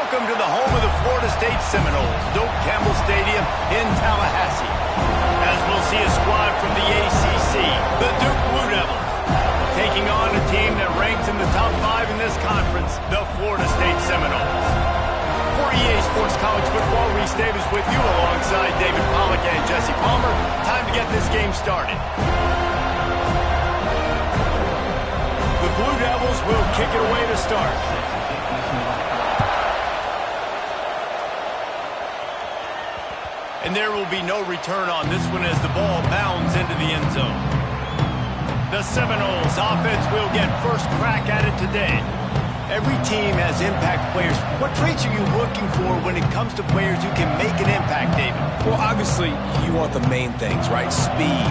Welcome to the home of the Florida State Seminoles, Doak Campbell Stadium in Tallahassee. As we'll see a squad from the ACC, the Duke Blue Devils, taking on a team that ranks in the top 5 in this conference, the Florida State Seminoles. For EA Sports College Football, Reese Davis with you alongside David Pollack and Jesse Palmer. Time to get this game started. The Blue Devils will kick it away to start. And there will be no return on this one as the ball bounds into the end zone. The Seminoles offense will get first crack at it today. Every team has impact players. What traits are you looking for when it comes to players who can make an impact, David? Well, obviously, you want the main things, right? Speed,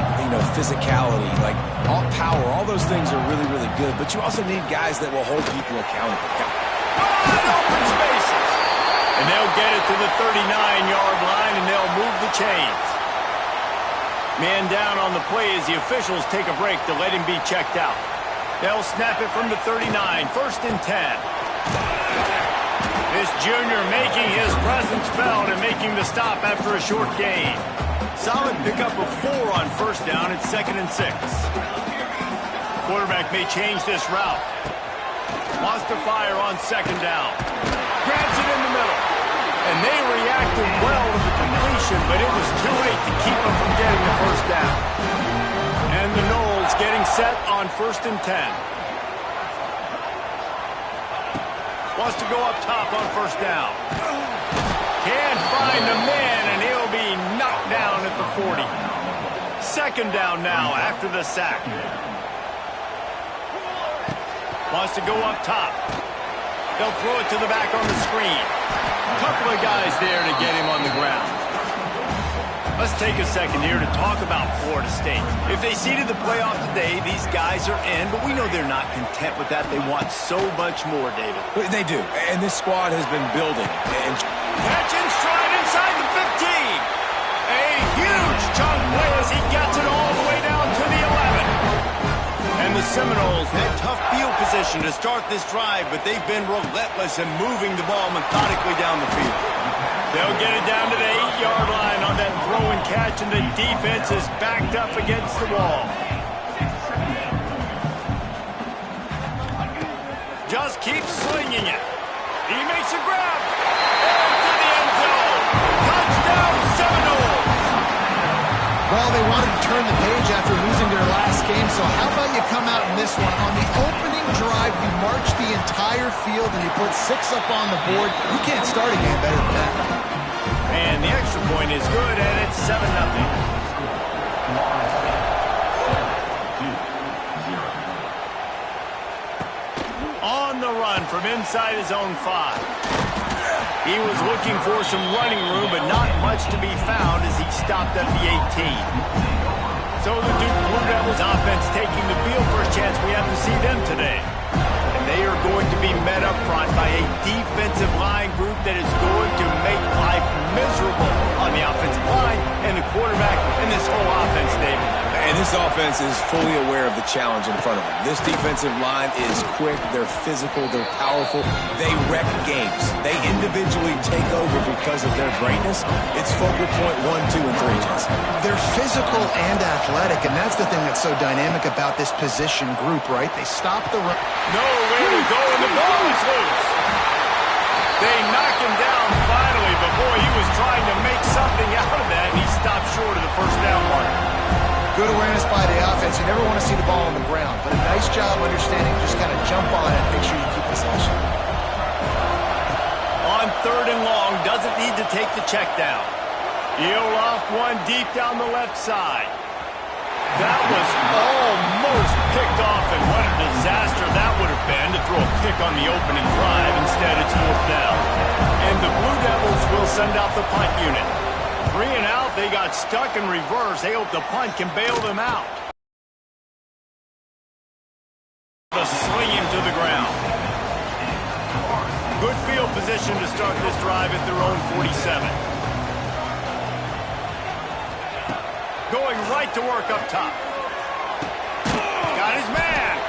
physicality, like all power, all those things are really, really good. But you also need guys that will hold people accountable. Open spaces. And they'll get it to the 39-yard line, and they'll move the chains. Man down on the play as the officials take a break to let him be checked out. They'll snap it from the 39, first and 10. This junior making his presence felt and making the stop after a short gain. Solid pickup of 4 on first down. It's 2nd and 6. Quarterback may change this route. Wants to fire on 2nd down. Grabs it in the middle. And they reacted well to the completion, but it was too late to keep them from getting the first down. And the Noles getting set on 1st and 10. Wants to go up top on 1st down. Can't find the man, and he'll be knocked down at the 40. 2nd down now after the sack. Wants to go up top. They'll throw it to the back on the screen. Couple of guys there to get him on the ground. Let's take a second here to talk about Florida State. If they seeded the playoff today, these guys are in, but we know they're not content with that. They want so much more, David. They do, and this squad has been building. Catch and stride inside the 15. A huge chunk play as he gets it all the way down to the 11. And the Seminoles had tough field position to start this drive, but they've been relentless in moving the ball methodically down the field. They'll get it down to the 8-yard line on that throw and catch, and the defense is backed up against the wall. Just keep slinging it. He makes a grab. Into the end zone. Touchdown, Seminoles. Well, they wanted to turn the page after losing their last game, so how about you come out in this one? On the opening drive, you march the entire field and you put 6 up on the board. You can't start a game better than that. And the extra point is good, and it's 7-0. On the run from inside his own 5. He was looking for some running room, but not much to be found as he stopped at the 18. So the Duke Blue Devils offense taking the field. First chance we have to see them today. And they are going to be met up front by a defensive line group that is going to make life miserable on the offensive line and the quarterback and this whole offense, David. And this offense is fully aware of the challenge in front of them. This defensive line is quick, they're physical, they're powerful, they wreck games. They individually take over because of their greatness. It's focal point 1, 2, and 3, Jesse. They're physical and athletic, and that's the thing that's so dynamic about this position group, right? They stop the run. Nowhere to go, and the ball is loose. They knock him down finally, but boy, he was trying to make something out of that, and he stopped short of the first down mark. Good awareness by the offense. You never want to see the ball on the ground, but a nice job understanding. Just kind of jump on it and make sure you keep possession. On 3rd and long, doesn't need to take the check down. He'll loft one deep down the left side. That was almost picked off, and what a disaster that would have been to throw a pick on the opening drive. Instead, it's 4th down. And the Blue Devils will send out the punt unit. 3 and out, they got stuck in reverse. They hope the punt can bail them out. The sling him to the ground. Good field position to start this drive at their own 47. Going right to work up top. Got his man.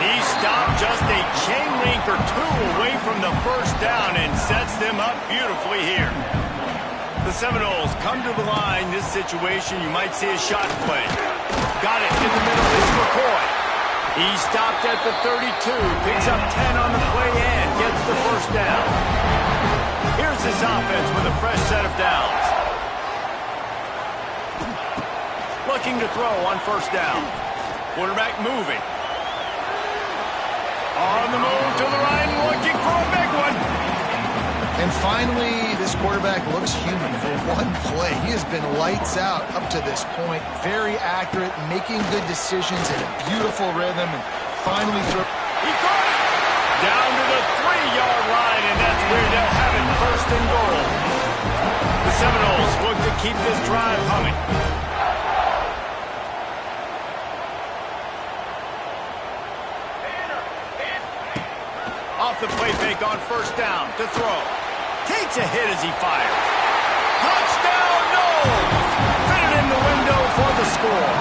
He He stopped just a chain link or two away from the first down and sets them up beautifully here. The Seminoles come to the line. This situation, you might see a shot play. Got it in the middle. It's McCoy. He stopped at the 32, picks up 10 on the play and gets the first down. Here's this offense with a fresh set of downs. Looking to throw on first down. Quarterback moving. On the move to the right, looking for a big one. And finally, this quarterback looks human for one play. He has been lights out up to this point. Very accurate, making good decisions in a beautiful rhythm, and finally throw. He caught it! Down to the 3-yard line, and that's where they'll have it, first and goal. The Seminoles look to keep this drive humming. Off the play fake on first down to throw. Takes a hit as he fires. Touchdown, Noles! Fitted in the window for the score.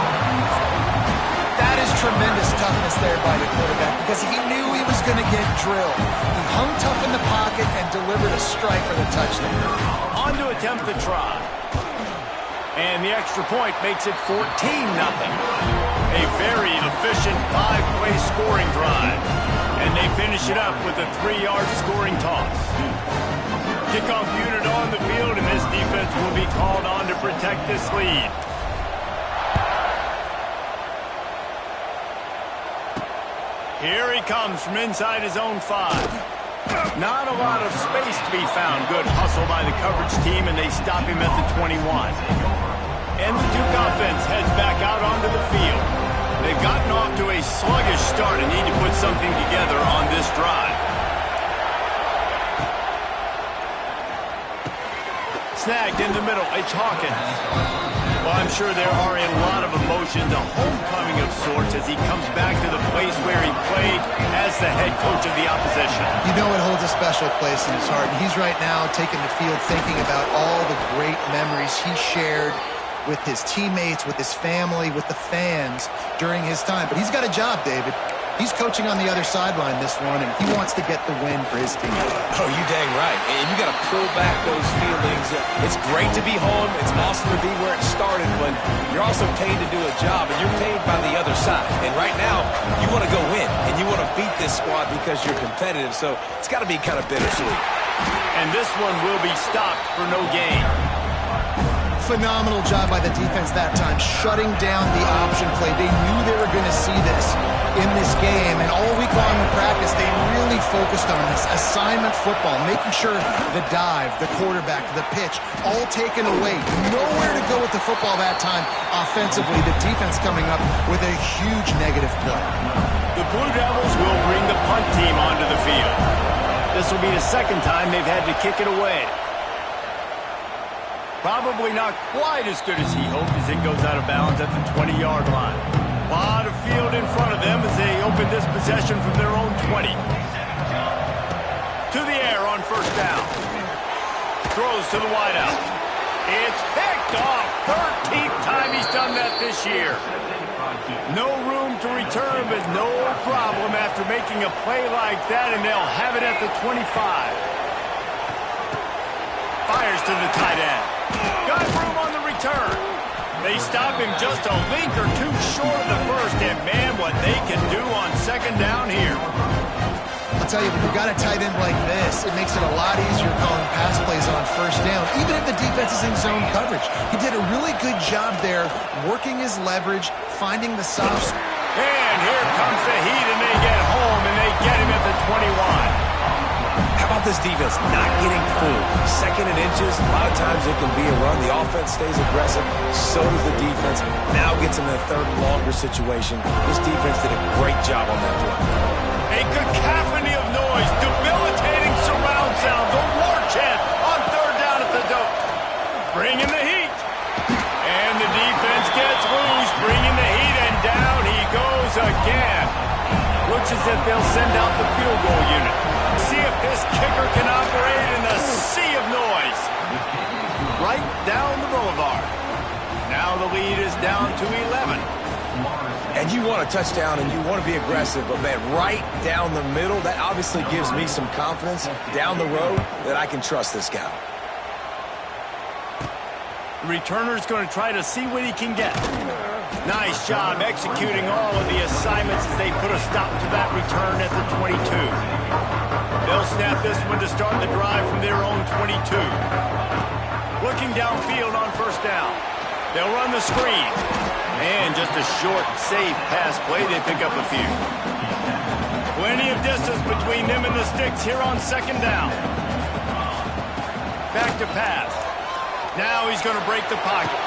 That is tremendous toughness there by the quarterback because he knew he was going to get drilled. He hung tough in the pocket and delivered a strike for the touchdown. On to attempt the try. And the extra point makes it 14-0. A very efficient 5-play scoring drive. And they finish it up with a 3-yard scoring toss. Kickoff unit on the field, and this defense will be called on to protect this lead. Here he comes from inside his own 5. Not a lot of space to be found. Good hustle by the coverage team, and they stop him at the 21. And the Duke offense heads back out onto the field. They've gotten off to a sluggish start and need to put something together on this drive. Snagged in the middle, it's Hawkins. Well, I'm sure there are a lot of emotions, a homecoming of sorts as he comes back to the place where he played as the head coach of the opposition. You know it holds a special place in his heart. And he's right now taking the field thinking about all the great memories he shared with his teammates, with his family, with the fans during his time. But he's got a job, David. He's coaching on the other sideline this one, and he wants to get the win for his team. Oh, you dang right. And you got to pull back those feelings. It's great to be home. It's awesome to be where it started, but you're also paid to do a job, and you're paid by the other side. And right now, you want to go win, and you want to beat this squad because you're competitive, so it's got to be kind of bittersweet. And this one will be stopped for no gain. Phenomenal job by the defense that time, shutting down the option play. They knew they were going to see this in this game, and all week long in practice, they really focused on this assignment football, making sure the dive, the quarterback, the pitch, all taken away. Nowhere to go with the football that time offensively. The defense coming up with a huge negative play. The Blue Devils will bring the punt team onto the field. This will be the second time they've had to kick it away. Probably not quite as good as he hoped as it goes out of bounds at the 20-yard line. A lot of field in front of them as they open this possession from their own 20. To the air on first down. Throws to the wideout. It's picked off. 13th time he's done that this year. No room to return, but no problem after making a play like that, and they'll have it at the 25. Fires to the tight end. Got room on the return. They stop him just a link or two short of the first, and man, what they can do on second down here. I'll tell you, when you've got a tight end like this, it makes it a lot easier calling pass plays on first down, even if the defense is in zone coverage. He did a really good job there, working his leverage, finding the soft spot. And here comes the heat, and they get home, and they get him at the 21. How about this defense not getting fooled? Second and inches, a lot of times it can be a run. The offense stays aggressive, so does the defense. Now gets him in a third and longer situation. This defense did a great job on that play. A cacophony of noise, debilitating surround sound, the war chant on third down at the dope. Bringing the heat. And the defense gets loose, bringing the heat, and down he goes again. Looks as if they'll send out the field goal unit. See if this kicker can operate in the sea of noise. Right down the boulevard. Now the lead is down to 11. And you want a touchdown and you want to be aggressive, but man, right down the middle, that obviously gives me some confidence down the road that I can trust this guy. The returner's going to try to see what he can get. Nice job executing all of the assignments as they put a stop to that return at the 22. They'll snap this one to start the drive from their own 22. Looking downfield on first down. They'll run the screen. And just a short, safe pass play. They pick up a few. Plenty of distance between them and the sticks here on second down. Back to pass. Now he's going to break the pocket.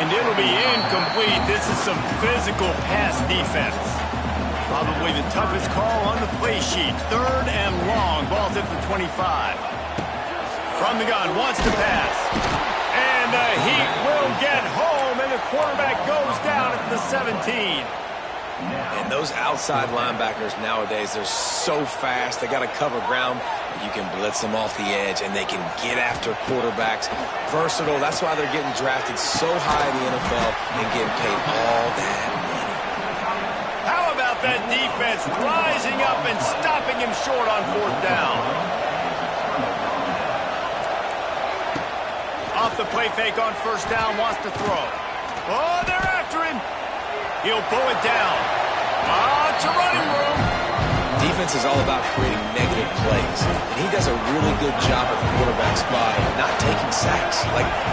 And it'll be incomplete. This is some physical pass defense. Probably the toughest call on the play sheet. Third and long. Ball's at the 25. From the gun, wants to pass. And the Heat will get home, and the quarterback goes down at the 17. And those outside linebackers nowadays, they're so fast. They got to cover ground. You can blitz them off the edge, and they can get after quarterbacks. Versatile. That's why they're getting drafted so high in the NFL and getting paid all that money. How about that defense rising up and stopping him short on fourth down? Off the play fake on first down, wants to throw. Oh, they're after him. He'll pull it down. It's a running room. Defense is all about creating negative plays. And he does a really good job at the quarterback spot of not taking sacks.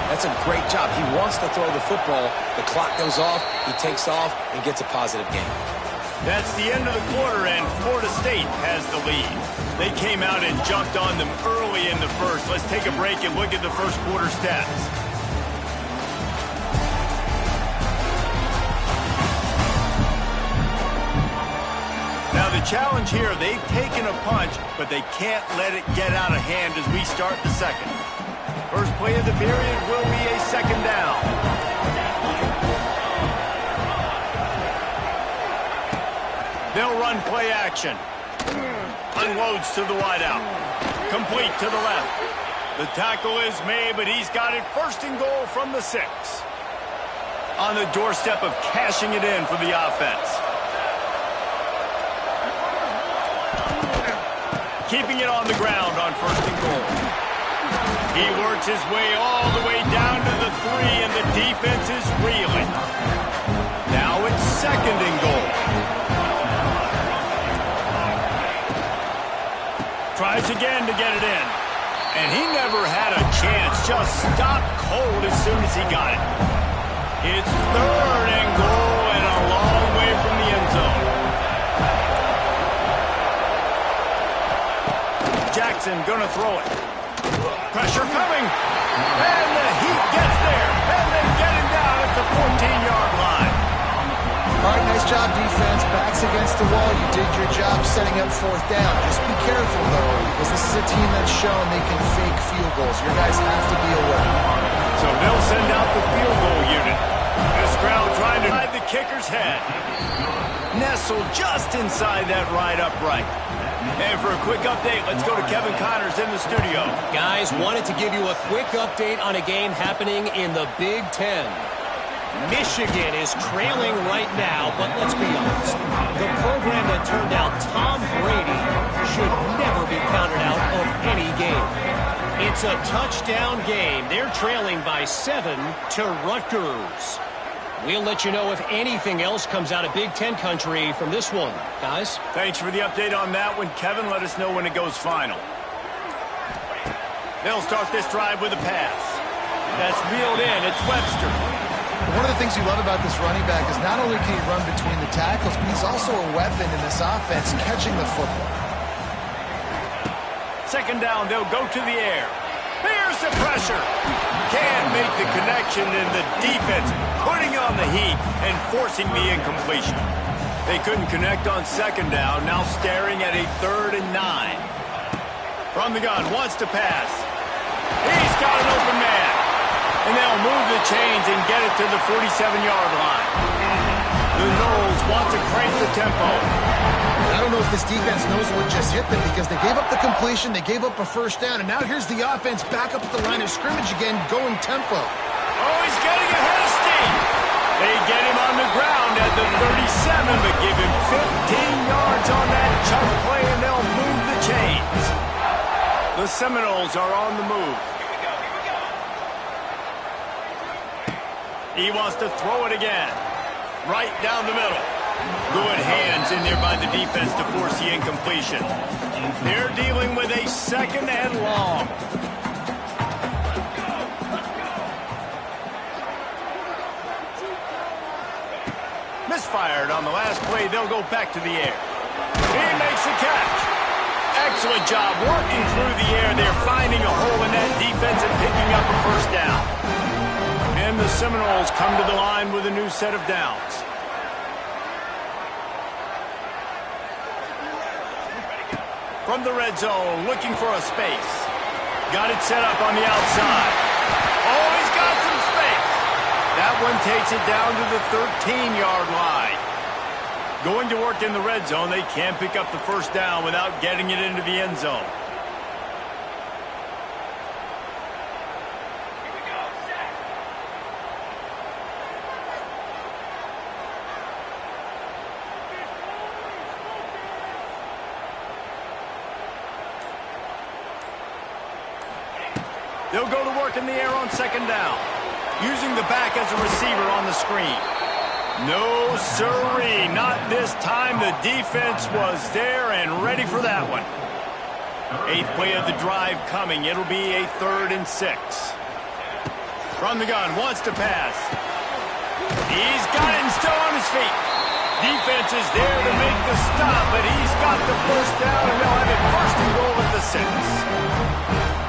That's a great job. He wants to throw the football. The clock goes off. He takes off and gets a positive gain. That's the end of the quarter, and Florida State has the lead. They came out and jumped on them early in the first. Let's take a break and look at the first quarter stats. Now the challenge here, they've taken a punch, but they can't let it get out of hand as we start the second. First play of the period will be a second down. They'll run play action. Unloads to the wideout. Complete to the left. The tackle is made, but he's got it first and goal from the 6. On the doorstep of cashing it in for the offense. Keeping it on the ground on first and goal. He works his way all the way down to the 3, and the defense is reeling. Now it's second and goal. Tries again to get it in. And he never had a chance. Just stopped cold as soon as he got it. It's third and goal and a long way from the end zone. Jackson gonna throw it. Pressure coming. And the Heat gets there. And they get him down at the 14-yard line. All right, nice job, defense. Backs against the wall. You did your job setting up fourth down. Just be careful, though, because this is a team that's shown they can fake field goals. Your guys have to be aware. So they'll send out the field goal unit. This crowd trying to hide the kicker's head. Nestled just inside that right upright. And for a quick update, let's go to Kevin Connors in the studio. Guys, wanted to give you a quick update on a game happening in the Big Ten. Michigan is trailing right now, but let's be honest. The program that turned out Tom Brady should never be counted out of any game. It's a touchdown game. They're trailing by 7 to Rutgers. We'll let you know if anything else comes out of Big Ten country from this one. Guys? Thanks for the update on that one, Kevin. Let us know when it goes final. They'll start this drive with a pass. That's reeled in. It's Webster. One of the things you love about this running back is not only can he run between the tackles, but he's also a weapon in this offense, catching the football. Second down, they'll go to the air. Here's the pressure. Can't make the connection, and the defense putting on the heat and forcing the incompletion. They couldn't connect on second down, now staring at a 3rd and 9. From the gun, wants to pass. He's got an open man. And they'll move the chains and get it to the 47-yard line. The Noles want to crank the tempo. I don't know if this defense knows what just hit them because they gave up the completion, they gave up a first down, and now here's the offense back up at the line of scrimmage again, going tempo. Oh, he's getting ahead of steam. They get him on the ground at the 37, but give him 15 yards on that chunk play, and they'll move the chains. The Seminoles are on the move. He wants to throw it again. Right down the middle. Good hands in there by the defense to force the incompletion. They're dealing with a second and long. Misfired on the last play. They'll go back to the air. He makes the catch. Excellent job working through the air. They're finding a hole in that defense and picking up a first down. And the Seminoles come to the line with a new set of downs. From the red zone, looking for a space. Got it set up on the outside. Oh, he's got some space. That one takes it down to the 13-yard line. Going to work in the red zone, they can't pick up the first down without getting it into the end zone. They'll go to work in the air on second down, using the back as a receiver on the screen. No, sirree, not this time. The defense was there and ready for that one. 8th play of the drive coming. It'll be a 3rd and 6. From the gun, wants to pass. He's got it and still on his feet. Defense is there to make the stop, but he's got the first down, and they'll have it first and goal at the 6.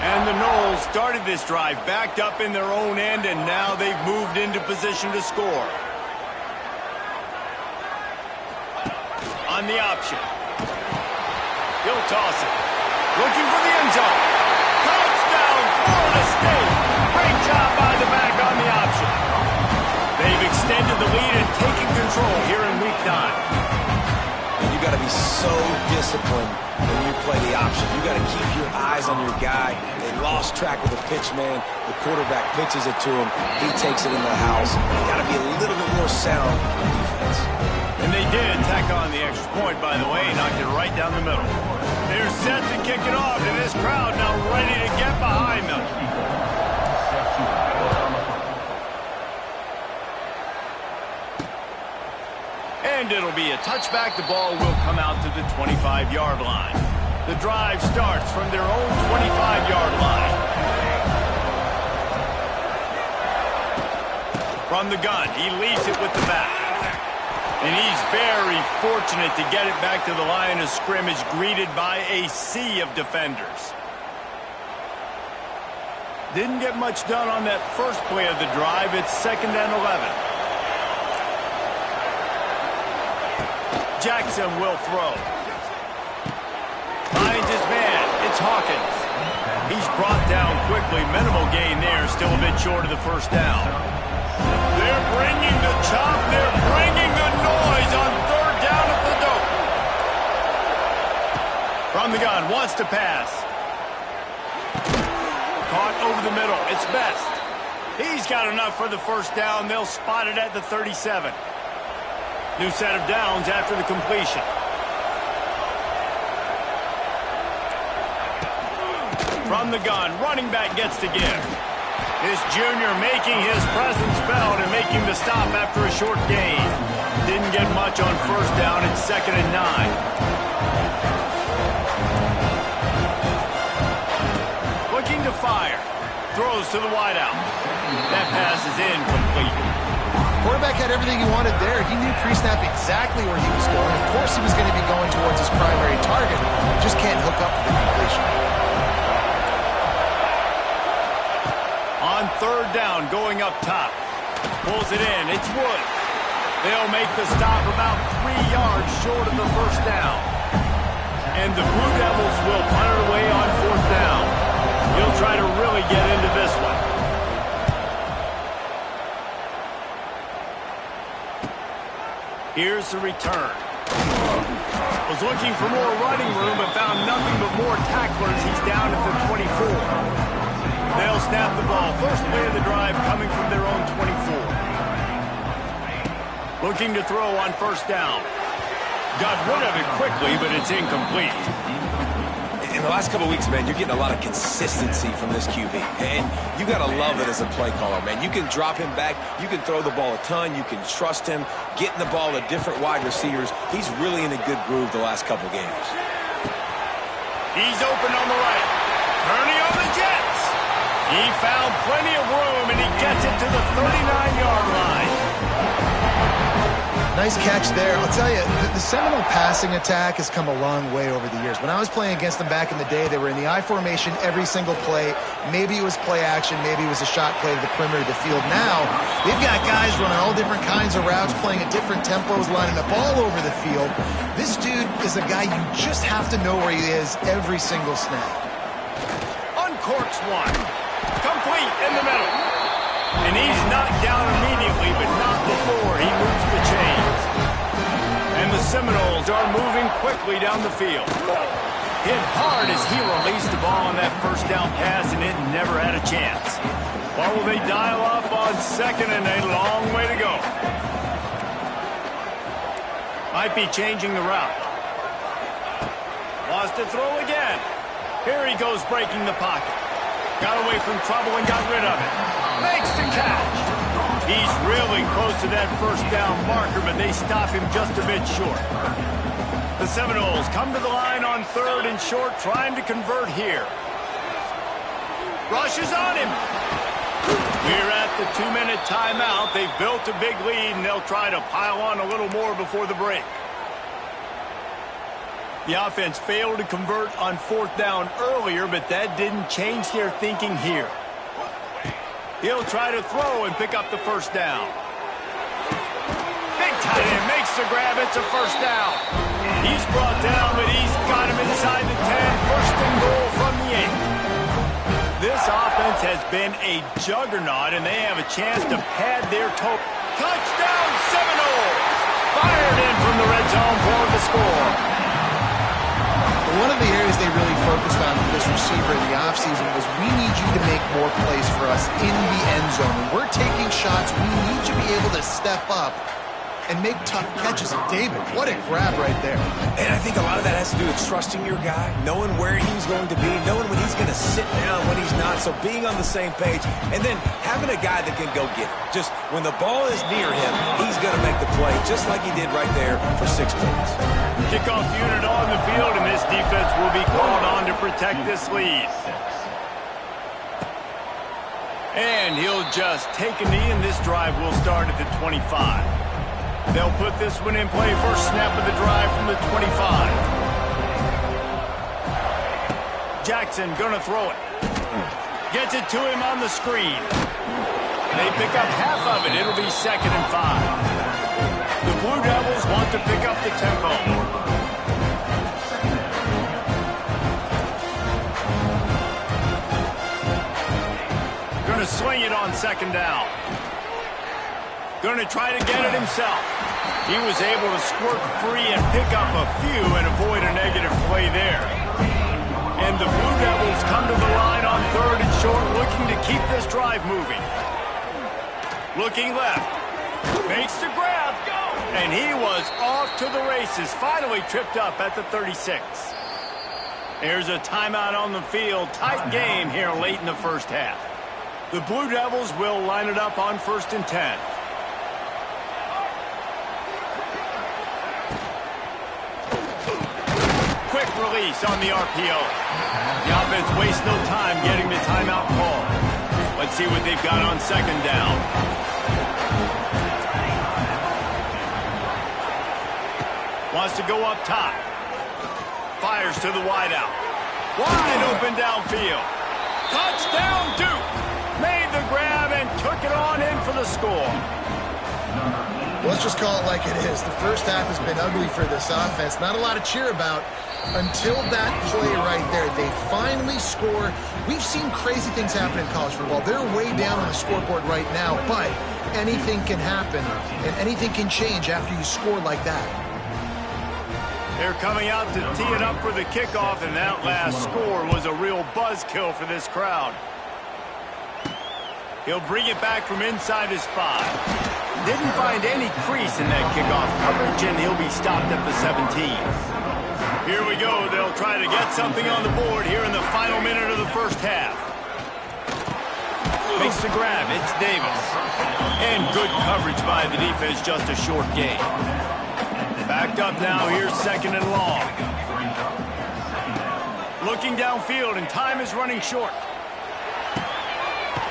And the Noles started this drive backed up in their own end, and now they've moved into position to score. On the option. He'll toss it. Looking for the end zone. Touchdown, Florida State. Great job by the back on the option. They've extended the lead and taken control here in week 9. And you got to be so disciplined when you play the option. You got to keep your eyes on your guy. They lost track of the pitch, man. The quarterback pitches it to him. He takes it in the house. You got to be a little bit more sound on defense. And they did tack on the extra point, by the way, knocked it right down the middle. They're set to kick it off, and this crowd now ready to get behind them. And it'll be a touchback. The ball will come out to the 25-yard line. The drive starts from their own 25-yard line. From the gun, he leads it with the back. And he's very fortunate to get it back to the line of scrimmage, greeted by a sea of defenders. Didn't get much done on that first play of the drive. It's 2nd and 11. Jackson will throw. Finds his man. It's Hawkins. He's brought down quickly. Minimal gain there. Still a bit short of the first down. They're bringing the chop. They're bringing the noise on 3rd down at the dope. From the gun. Wants to pass. Caught over the middle. It's Best. He's got enough for the first down. They'll spot it at the 37. New set of downs after the completion. From the gun, running back gets to give. This junior making his presence felt and making the stop after a short gain. Didn't get much on first down. It's 2nd and 9. Looking to fire. Throws to the wideout. That pass is incomplete. Quarterback had everything he wanted there. He knew pre-snap exactly where he was going. Of course he was going to be going towards his primary target. Just can't hook up for the completion. On 3rd down, going up top. Pulls it in. It's Woods. They'll make the stop about 3 yards short of the first down. And the Blue Devils will punt it away on 4th down. He'll try to really get into this one. Here's the return. Was looking for more running room, but found nothing but more tacklers. He's down at the 24. They'll snap the ball. First play of the drive coming from their own 24. Looking to throw on first down. Got rid of it quickly, but it's incomplete. In the last couple of weeks, man, you're getting a lot of consistency from this QB. And you got to love it as a play caller, man. You can drop him back. You can throw the ball a ton. You can trust him, getting the ball to different wide receivers. He's really in a good groove the last couple games. He's open on the right. Turning on the Jets. He found plenty of room, and he gets it to the 39-yard line. Nice catch there. I'll tell you, the Seminole passing attack has come a long way over the years. When I was playing against them back in the day, they were in the I formation every single play. Maybe it was play action. Maybe it was a shot play to the perimeter of the field. Now, they've got guys running all different kinds of routes, playing at different tempos, lining up all over the field. This dude is a guy you just have to know where he is every single snap. Uncorks one. Complete in the middle. And he's knocked down immediately, but not before he moves the chains. And the Seminoles are moving quickly down the field. Hit hard as he released the ball on that first down pass, and it never had a chance. Or will they dial up on second and a long way to go? Might be changing the route. Wants to throw again. Here he goes breaking the pocket. Got away from trouble and got rid of it. Makes the catch. He's really close to that first down marker, but they stop him just a bit short. The Seminoles come to the line on third and short, trying to convert here. Rushes on him. We're at the 2-minute timeout. They've built a big lead, and they'll try to pile on a little more before the break. The offense failed to convert on fourth down earlier, but that didn't change their thinking here. He'll try to throw and pick up the first down. Big tight end makes the grab. It's a first down. He's brought down, but he's got him inside the 10. First and goal from the 8. This offense has been a juggernaut, and they have a chance to pad their total. Touchdown, Seminoles! Fired in from the red zone for the score. One of the areas they really focused on with this receiver in the offseason was we need you to make more plays for us in the end zone. When we're taking shots, we need you to be able to step up and make tough catches. And David, what a grab right there. And I think a lot of that has to do with trusting your guy, knowing where he's going to be, knowing when he's going to sit down, when he's not. So being on the same page, and then having a guy that can go get it. Just when the ball is near him, he's going to make the play, just like he did right there for 6 points. Kickoff unit on the field, and this defense will be called on to protect this lead. And he'll just take a knee, and this drive will start at the 25. They'll put this one in play. First snap of the drive from the 25. Jackson gonna throw it. Gets it to him on the screen. They pick up half of it. It'll be 2nd and 5. The Blue Devils want to pick up the tempo. Gonna swing it on 2nd down. Gonna try to get it himself. He was able to squirt free and pick up a few and avoid a negative play there. And the Blue Devils come to the line on 3rd and short, looking to keep this drive moving. Looking left. Makes the grab. And he was off to the races. Finally tripped up at the 36. There's a timeout on the field. Tight game here late in the first half. The Blue Devils will line it up on 1st and 10. Quick release on the RPO. The offense wastes no time getting the timeout call. Let's see what they've got on 2nd down. Wants to go up top. Fires to the wideout. Wide open downfield. Touchdown, Duke. Made the grab and took it on in for the score. Let's just call it like it is. The first half has been ugly for this offense. Not a lot to cheer about until that play right there. They finally score. We've seen crazy things happen in college football. They're way down on the scoreboard right now, but anything can happen, and anything can change after you score like that. They're coming out to tee it up for the kickoff, and that last score was a real buzzkill for this crowd. He'll bring it back from inside his 5. Didn't find any crease in that kickoff coverage, and he'll be stopped at the 17. Here we go. They'll try to get something on the board here in the final minute of the first half. Makes the grab. It's Davis. And good coverage by the defense, just a short gain. Backed up now. Here's second and long. Looking downfield, and time is running short.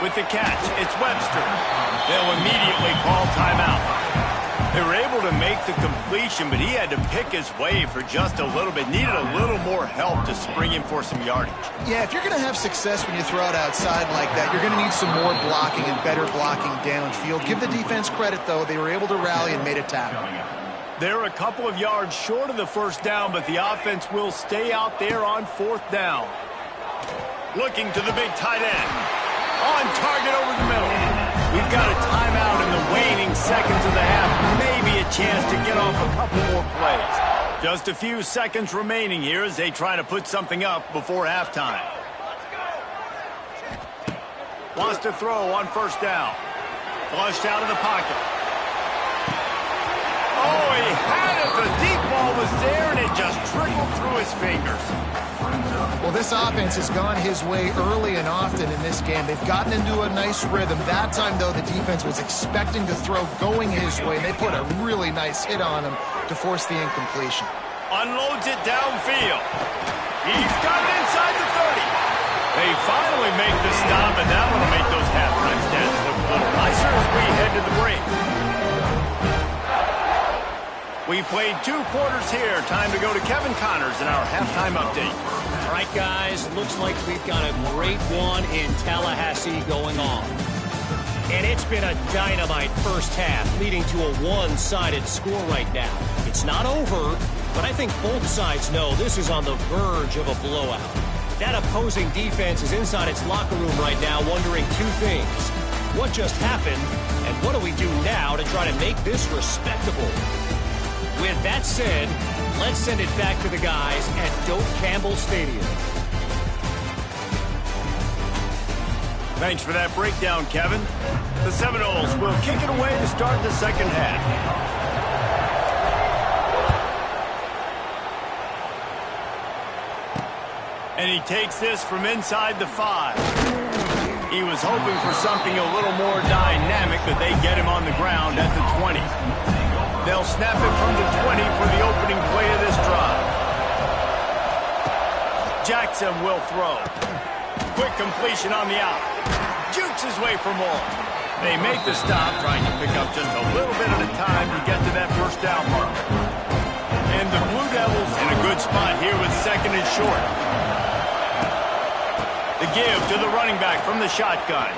With the catch, it's Webster. They'll immediately call timeout. They were able to make the completion, but he had to pick his way for just a little bit. Needed a little more help to spring him for some yardage. Yeah, if you're going to have success when you throw it outside like that, you're going to need some more blocking and better blocking downfield. Give the defense credit, though. They were able to rally and made a tackle. They're a couple of yards short of the first down, but the offense will stay out there on fourth down. Looking to the big tight end. On target over the middle. We've got a timeout in the waning seconds of the half. Maybe a chance to get off a couple more plays. Just a few seconds remaining here as they try to put something up before halftime. Wants to throw on first down. Flushed out of the pocket. Oh, he had it. The deep ball was there, and it just trickled through his fingers. Well, this offense has gone his way early and often in this game. They've gotten into a nice rhythm. That time, though, the defense was expecting to throw going his way, and they put a really nice hit on him to force the incompletion. Unloads it downfield. He's got it inside the 30. They finally make the stop, and that one will make those halftime stats look a little nicer as we head to the break. We played 2 quarters here. Time to go to Kevin Connors in our halftime update. All right, guys, looks like we've got a great one in Tallahassee going on. And it's been a dynamite first half, leading to a one-sided score right now. It's not over, but I think both sides know this is on the verge of a blowout. That opposing defense is inside its locker room right now wondering 2 things. What just happened, and what do we do now to try to make this respectable? With that said, let's send it back to the guys at Doak Campbell Stadium. Thanks for that breakdown, Kevin. The Seminoles will kick it away to start the second half. And he takes this from inside the 5. He was hoping for something a little more dynamic, but they get him on the ground at the 20. They'll snap it from the 20 for the opening play of this drive. Jackson will throw. Quick completion on the out. Jukes his way for more. They make the stop, trying to pick up just a little bit at a time to get to that first down mark. And the Blue Devils in a good spot here with second and short. The give to the running back from the shotgun.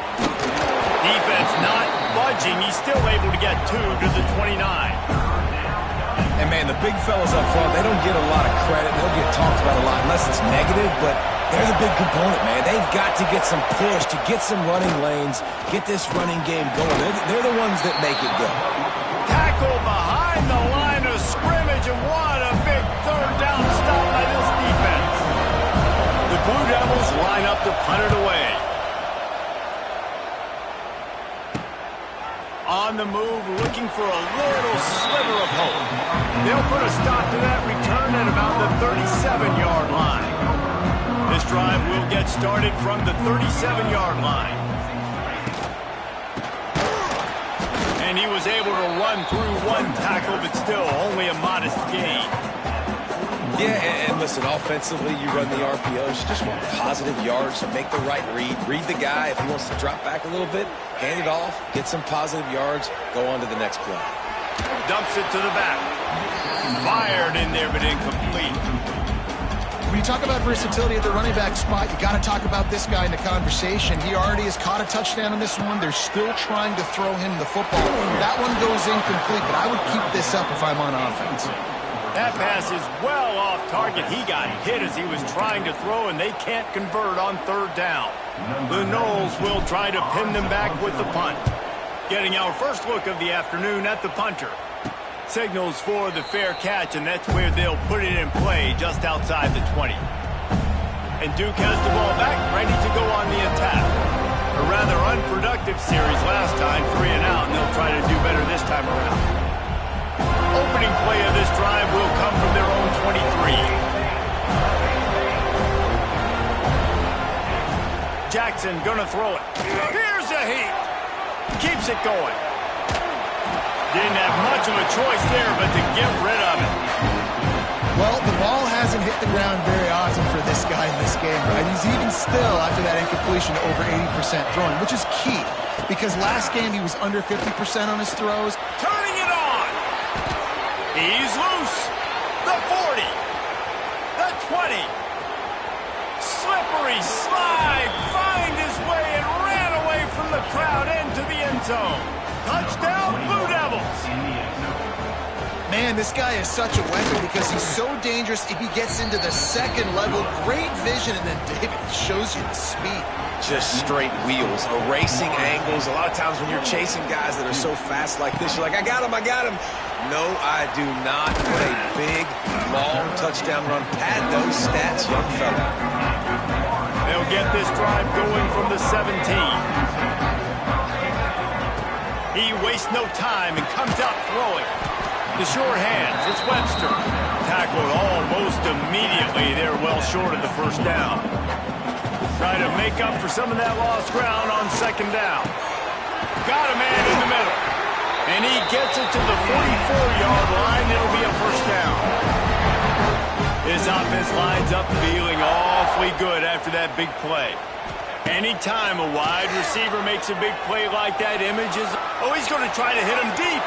Defense not budging. He's still able to get 2 to the 29. And, man, the big fellas up front, they don't get a lot of credit. They'll get talked about a lot unless it's negative, but they're the big component, man. They've got to get some push, to get some running lanes, get this running game going. They're the ones that make it go. Tackle behind the line of scrimmage, and what a big third down stop by this defense. The Blue Devils line up to punt it away. On the move, looking for a little sliver of hope. They'll put a stop to that return at about the 37-yard line. This drive will get started from the 37-yard line. And he was able to run through 1 tackle, but still only a modest gain. Yeah, and listen, offensively, you run the RPOs. You just want positive yards, so make the right read. Read the guy. If he wants to drop back a little bit, hand it off, get some positive yards, go on to the next play. Dumps it to the back. Fired in there, but incomplete. When you talk about versatility at the running back spot, you got to talk about this guy in the conversation. He already has caught a touchdown in this one. They're still trying to throw him the football. That one goes incomplete, but I would keep this up if I'm on offense. That pass is well off target. He got hit as he was trying to throw, and they can't convert on third down. The Noles will try to pin them back with the punt. Getting our first look of the afternoon at the punter. Signals for the fair catch, and that's where they'll put it in play, just outside the 20. And Duke has the ball back, ready to go on the attack. A rather unproductive series last time, 3 and out, and they'll try to do better this time around. Opening play of this drive will come from their own 23. Jackson gonna throw it. Here's a heat. Keeps it going. Didn't have much of a choice there but to get rid of it. Well, the ball hasn't hit the ground very often for this guy in this game, right? He's even still, after that incompletion, over 80% throwing, which is key. Because last game he was under 50% on his throws. Turning it on. He's loose. The 40. The 20. Slippery slide. Find his way and ran away from the crowd into the end zone. Touchdown, Blue Devils. Man, this guy is such a weapon because he's so dangerous if he gets into the second level. Great vision, and then David shows you the speed. Just straight wheels, erasing angles. A lot of times when you're chasing guys that are so fast like this, you're like, I got him, I got him. No, I do not. What a big, long touchdown run. Pad those stats, young fella. They'll get this drive going from the 17. He wastes no time and comes out throwing. The sure hands, it's Webster. Tackled almost immediately. They're well short of the first down. Try to make up for some of that lost ground on second down. Got a man in the middle. And he gets it to the 44-yard line. It'll be a first down. His offense lines up feeling awfully good after that big play. Anytime a wide receiver makes a big play like that, image is, oh, he's going to try to hit him deep.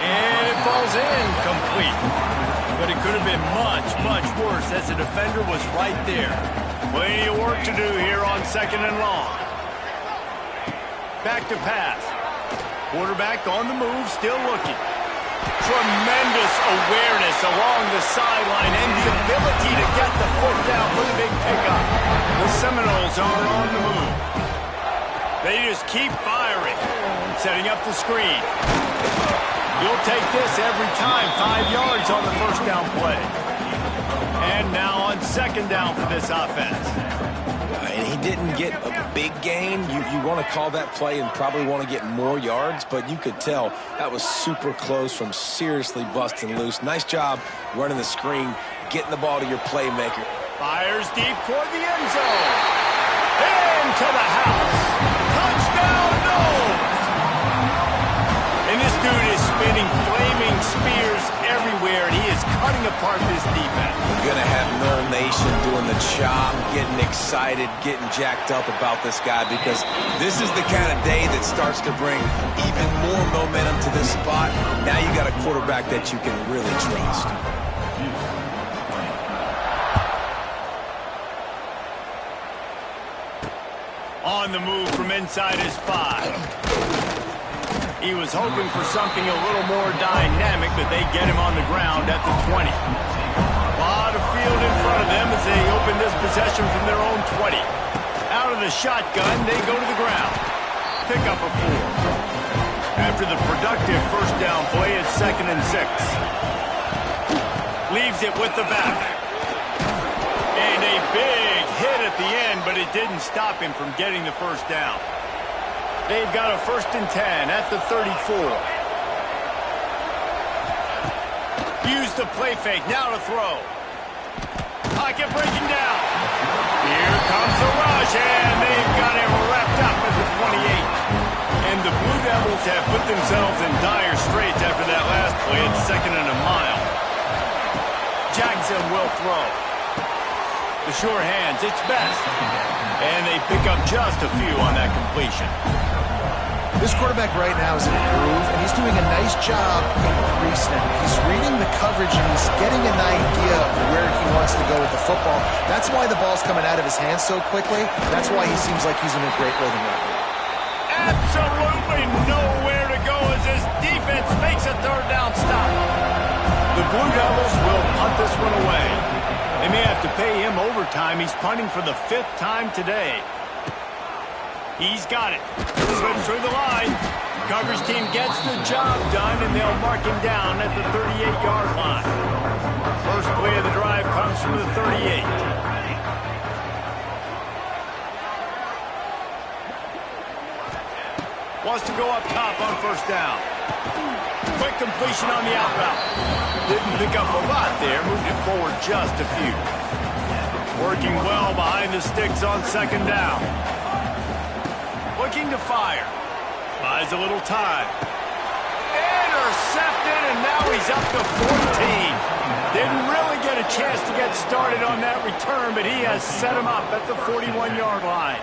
And it falls in complete. But it could have been much, much worse as the defender was right there. Plenty of work to do here on second and long. Back to pass. Quarterback on the move, still looking. Tremendous awareness along the sideline and the ability to get the fourth down for the big pickup. The Seminoles are on the move. They just keep firing. Setting up the screen. You'll take this every time. 5 yards on the first down play. And now on second down for this offense. And he didn't get a big gain. You want to call that play and probably want to get more yards, but you could tell that was super close from seriously busting loose. Nice job running the screen, getting the ball to your playmaker. Fires deep toward the end zone. Into the house. Touchdown, Noles! And this dude is spinning flaming spears everywhere, and he is cutting apart this defense. We're going to have Nole Nation doing the chop, getting excited, getting jacked up about this guy, because this is the kind of day that starts to bring even more momentum to this spot. Now you got a quarterback that you can really trust. On the move from inside his 5. He was hoping for something a little more dynamic, but they get him on the ground at the 20. A lot of field in front of them as they open this possession from their own 20. Out of the shotgun, they go to the ground. Pick up a 4. After the productive first down play, it's 2nd and 6. Leaves it with the back. And a big hit at the end, but it didn't stop him from getting the first down. They've got a 1st and 10 at the 34. Use the play fake, now to throw. Pocket breaking down. Here comes the rush, and they've got him wrapped up at the 28. And the Blue Devils have put themselves in dire straits after that last play. It's 2nd and a mile. Jackson will throw. The sure hands, it's best. And they pick up just a few on that completion. This quarterback right now is in a groove, and he's doing a nice job in the pre-snap. He's reading the coverage, and he's getting an idea of where he wants to go with the football. That's why the ball's coming out of his hands so quickly. That's why he seems like he's in a great rhythm right now. Absolutely nowhere to go as this defense makes a third down stop. The Blue Devils will punt this one away. They may have to pay him overtime. He's punting for the 5th time today. He's got it. Slips through the line. Coverage team gets the job done, and they'll mark him down at the 38-yard line. First play of the drive comes from the 38. Wants to go up top on first down. Quick completion on the out route. Didn't pick up a lot there. Moved it forward just a few. Working well behind the sticks on second down. Looking to fire. Buys a little time. Intercepted, and now he's up to 14. Didn't really get a chance to get started on that return, but he has set him up at the 41-yard line.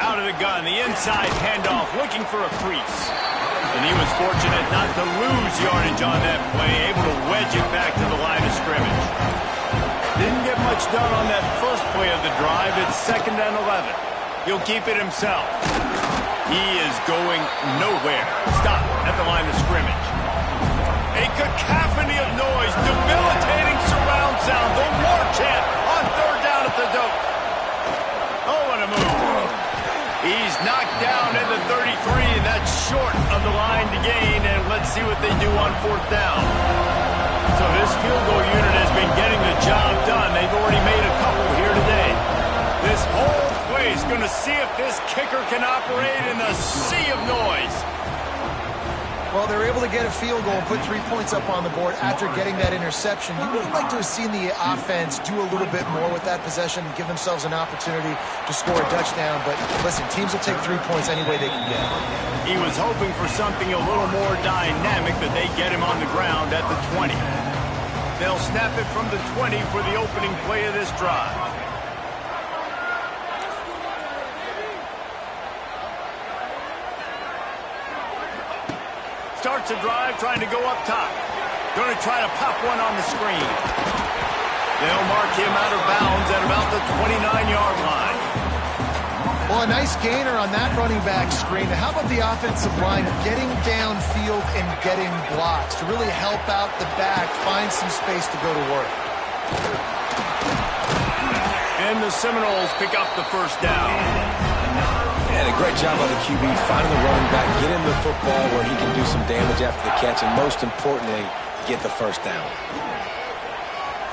Out of the gun, the inside handoff, looking for a crease. And he was fortunate not to lose yardage on that play, able to wedge it back to the line of scrimmage. Didn't get much done on that first play of the drive. It's 2nd and 11. He'll keep it himself. He is going nowhere. Stop at the line of scrimmage. A cacophony of noise, debilitating surround sound. The war chant on 3rd down at the dope. Oh, what a move. He's knocked down at the 33, and that's short of the line to gain. And let's see what they do on 4th down. So this field goal unit has been getting the job done. They've already made a couple here today. This whole play is going to see if this kicker can operate in the sea of noise. Well, they're able to get a field goal and put 3 points up on the board after getting that interception. You would like to have seen the offense do a little bit more with that possession and give themselves an opportunity to score a touchdown. But listen, teams will take 3 points any way they can get. He was hoping for something a little more dynamic, but they get him on the ground at the 20. They'll snap it from the 20 for the opening play of this drive. Starts a drive, trying to go up top. Going to try to pop one on the screen. They'll mark him out of bounds at about the 29-yard line. Well, a nice gainer on that running back screen. How about the offensive line getting downfield and getting blocks to really help out the back, find some space to go to work? And the Seminoles pick up the 1st down. And a great job by the QB finding the running back, get him the football where he can do some damage after the catch, and most importantly, get the 1st down.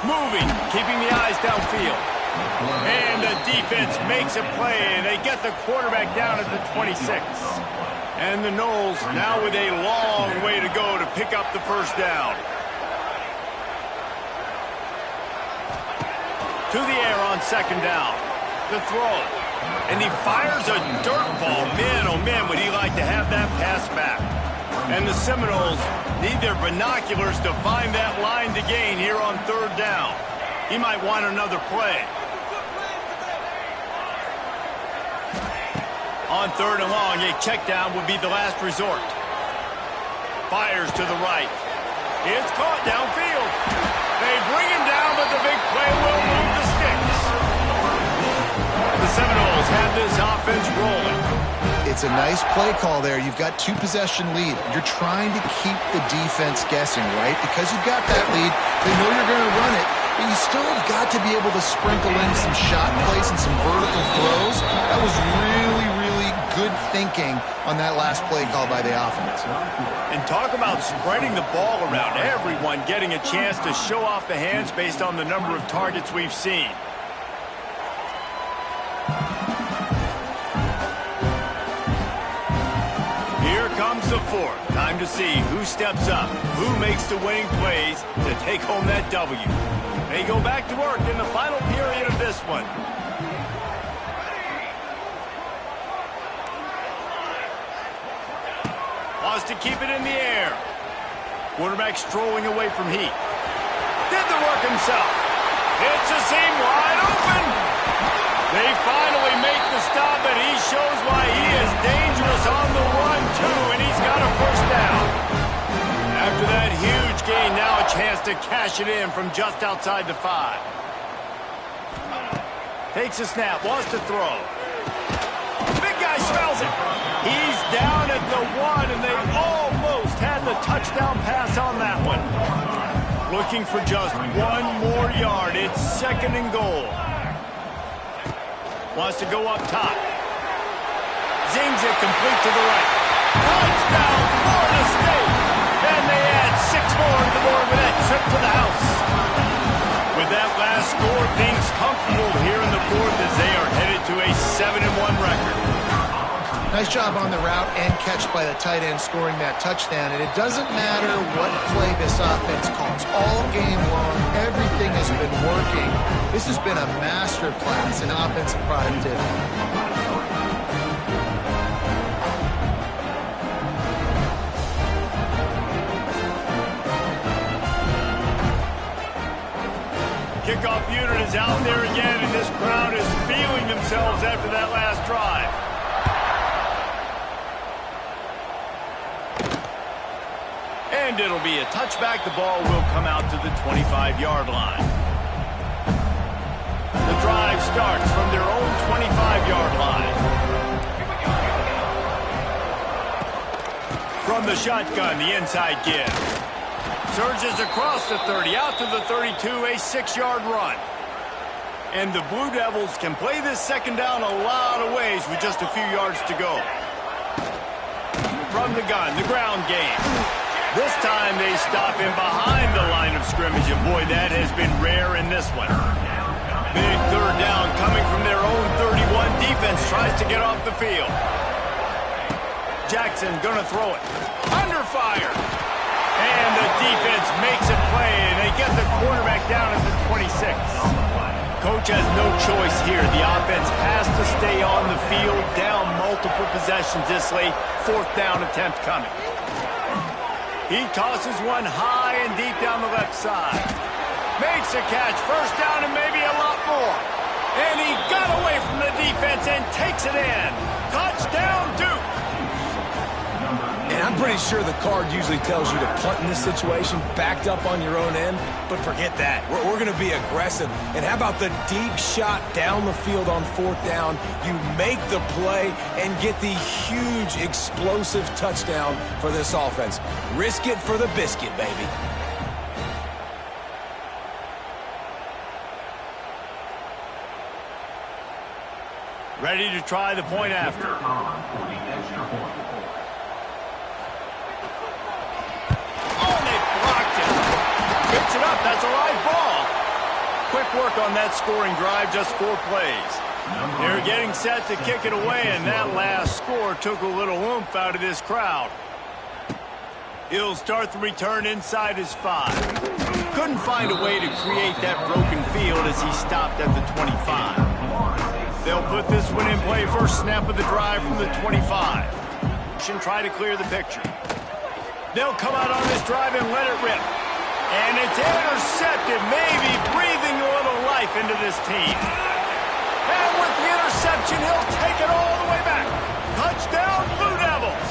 Moving, keeping the eyes downfield. And the defense makes a play, and they get the quarterback down at the 26. And the Noles now with a long way to go to pick up the 1st down. To the air on 2nd down. The throw. And he fires a dirt ball. Man, oh man, would he like to have that pass back. And the Seminoles need their binoculars to find that line to gain here on 3rd down. He might want another play. On 3rd and long, a check down would be the last resort. Fires to the right. It's caught downfield. They bring him down, but the big play will move the sticks. The Seminoles have this offense rolling. It's a nice play call there. You've got 2-possession lead. You're trying to keep the defense guessing, right? Because you've got that lead, they know you're going to run it, but you still have got to be able to sprinkle in some shot plays and some vertical throws. That was really, really good thinking on that last play call by the offense. And talk about spreading the ball around. Everyone getting a chance to show off the hands based on the number of targets we've seen. Here comes the 4th. Time to see who steps up, who makes the winning plays to take home that W. They go back to work in the final period of this one. Wants to keep it in the air. Quarterback strolling away from heat. Did the work himself. It's a seam wide open. They finally make the stop, and he shows why he is dangerous on the run, too, and he's got a 1st down. After that huge gain, now a chance to cash it in from just outside the 5. Takes a snap, wants to throw. Big guy smells it. He's down at the 1, and they almost had the touchdown pass on that one. Looking for just 1 more yard. It's 2nd and goal. Wants to go up top. Zings it complete to the right. Touchdown, Florida State. And they add 6 more to the board with that trip to the house. With that last score, things comfortable here in the Nice job on the route and catch by the tight end scoring that touchdown. And it doesn't matter what play this offense calls. All game long, everything has been working. This has been a master class in offensive productivity. Kickoff unit is out there again, and this crowd is feeling themselves after that last drive. And it'll be a touchback. The ball will come out to the 25-yard line. The drive starts from their own 25-yard line. From the shotgun, the inside give. Surges across the 30, out to the 32, a 6-yard run. And the Blue Devils can play this second down a lot of ways with just a few yards to go. From the gun, the ground game. This time they stop him behind the line of scrimmage, and boy, that has been rare in this one. Big third down coming from their own 31. Defense tries to get off the field. Jackson gonna throw it. Under fire. And the defense makes a play, and they get the quarterback down at the 26. Coach has no choice here. The offense has to stay on the field, down multiple possessions this late. Fourth down attempt coming. He tosses one high and deep down the left side. Makes a catch. First down and maybe a lot more. And he got away from the defense and takes it in. Touchdown, Duke. And I'm pretty sure the card usually tells you to punt in this situation, backed up on your own end, but forget that. We're going to be aggressive. And how about the deep shot down the field on fourth down? You make the play and get the huge explosive touchdown for this offense. Risk it for the biscuit, baby. Ready to try the point after. Picks it up. That's a live ball. Quick work on that scoring drive, just 4 plays. They're getting set to kick it away, and that last score took a little oomph out of this crowd. He'll start the return inside his 5. Couldn't find a way to create that broken field as he stopped at the 25. They'll put this one in play first snap of the drive from the 25. And try to clear the picture. They'll come out on this drive and let it rip. And it's intercepted, maybe breathing a little life into this team. And with the interception, he'll take it all the way back. Touchdown, Blue Devils.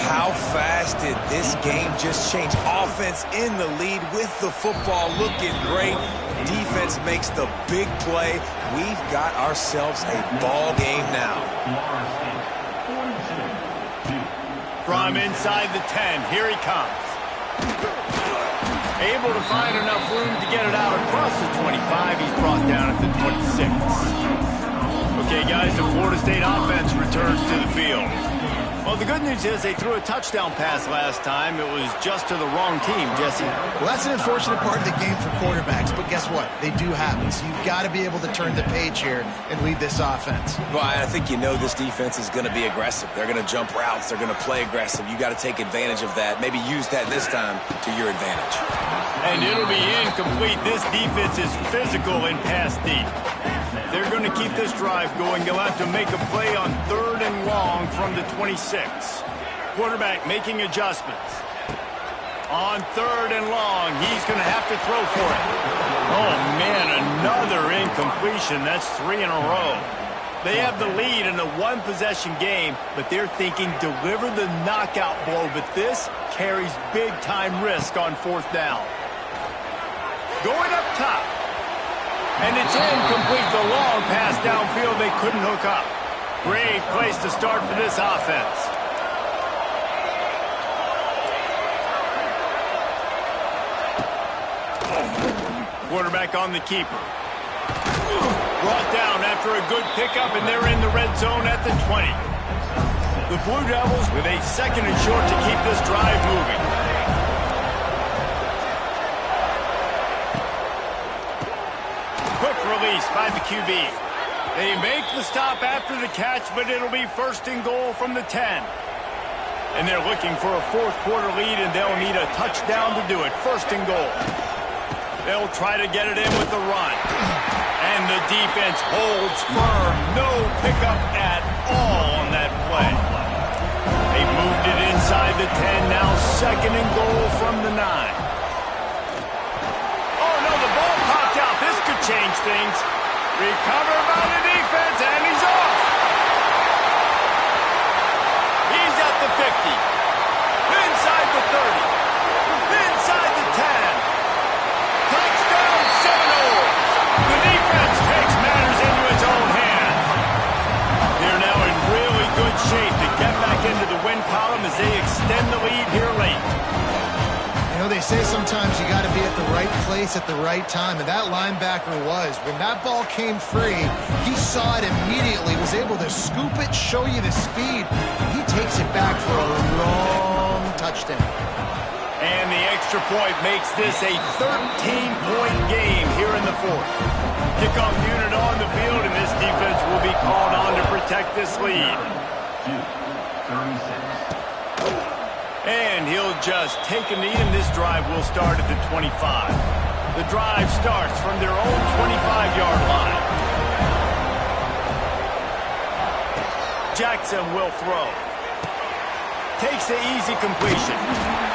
How fast did this game just change? Offense in the lead with the football looking great. Defense makes the big play. We've got ourselves a ball game now. From inside the 10, here he comes. Able to find enough room to get it out across the 25. He's brought down at the 26. Okay, guys, the Florida State offense returns to the field. Well, the good news is they threw a touchdown pass last time. It was just to the wrong team, Jesse. Well, that's an unfortunate part of the game for quarterbacks, but guess what? They do happen, so you've got to be able to turn the page here and lead this offense. Well, I think you know this defense is going to be aggressive. They're going to jump routes. They're going to play aggressive. You got to take advantage of that. Maybe use that this time to your advantage. And it'll be incomplete. This defense is physical and pass deep. They're going to keep this drive going. They'll have to make a play on 3rd and long from the 26. Quarterback making adjustments. On 3rd and long, he's going to have to throw for it. Oh, man, another incompletion. That's 3 in a row. They have the lead in a one-possession game, but they're thinking deliver the knockout blow, but this carries big-time risk on 4th down. Going up top. And it's incomplete. The long pass downfield, they couldn't hook up. Great place to start for this offense. Quarterback on the keeper. Brought down after a good pickup, and they're in the red zone at the 20. The Blue Devils with a 2nd and short to keep this drive moving. Quick release by the QB. They make the stop after the catch, but it'll be first and goal from the 10. And they're looking for a fourth quarter lead, and they'll need a touchdown to do it. First and goal. They'll try to get it in with the run. And the defense holds firm. No pickup at all on that play. They moved it inside the 10. Now second and goal from the 9. Oh, no, the ball popped out. This could change things. Recovered by the defense, and he's off. He's at the 50. Inside the 30. Inside the 10. Touchdown, Seminoles. The defense takes matters into its own hands. They're now in really good shape to get back into the win column as they extend the lead here late. You know, they say sometimes you got to be at the right place at the right time, and that linebacker was. When that ball came free, he saw it immediately, was able to scoop it, show you the speed. He takes it back for a long touchdown. And the extra point makes this a 13-point game here in the fourth. Kickoff unit on the field, and this defense will be called on to protect this lead. And he'll just take a knee, and this drive will start at the 25. The drive starts from their own 25-yard line. Jackson will throw. Takes the easy completion.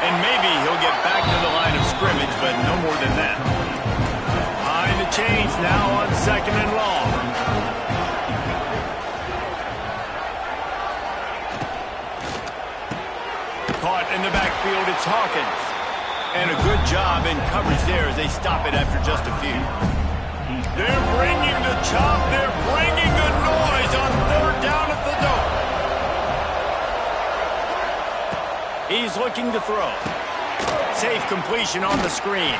And maybe he'll get back to the line of scrimmage, but no more than that. Behind the chains now on second and long. Caught in the backfield, it's Hawkins. And a good job in coverage there as they stop it after just a few. They're bringing the chop, they're bringing the noise on third down at the dome. He's looking to throw. Safe completion on the screen.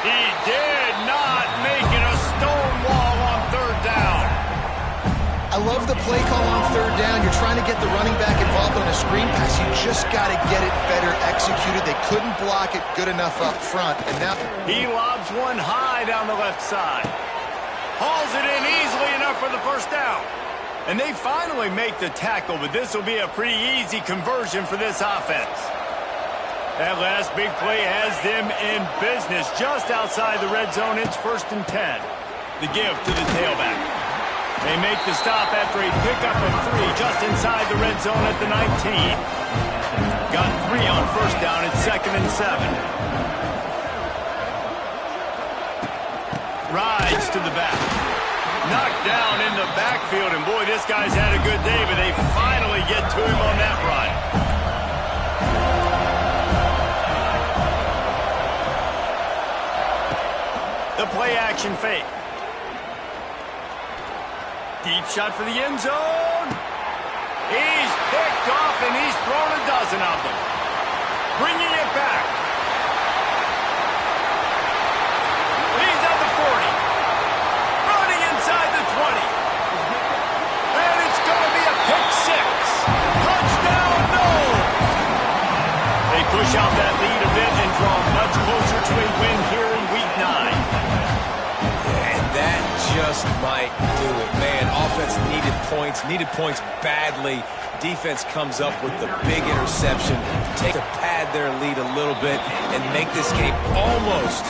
He did not make it a stone wall on third down. I love the play call on third down. You're trying to get the running back involved on a screen pass. You just got to get it better executed. They couldn't block it good enough up front. And now he lobs one high down the left side. Hauls it in easily enough for the first down. And they finally make the tackle, but this will be a pretty easy conversion for this offense. That last big play has them in business just outside the red zone. It's first and 10. The give to the tailback. They make the stop after a pickup of 3 just inside the red zone at the 19. Got 3 on first down. It's second and 7. Rides to the back. Knocked down in the backfield, and boy, this guy's had a good day, but they finally get to him on that run. The play action fake. Deep shot for the end zone. He's picked off, and he's thrown a dozen of them. Bringing it back. He's at the 40. Running inside the 20. And it's going to be a pick 6. Touchdown, Noles. They push out that lead a bit and draw much closer to a win here in Week 9. And that just might do it, man. Offense needed points badly. Defense comes up with the big interception, take to pad their lead a little bit and make this game almost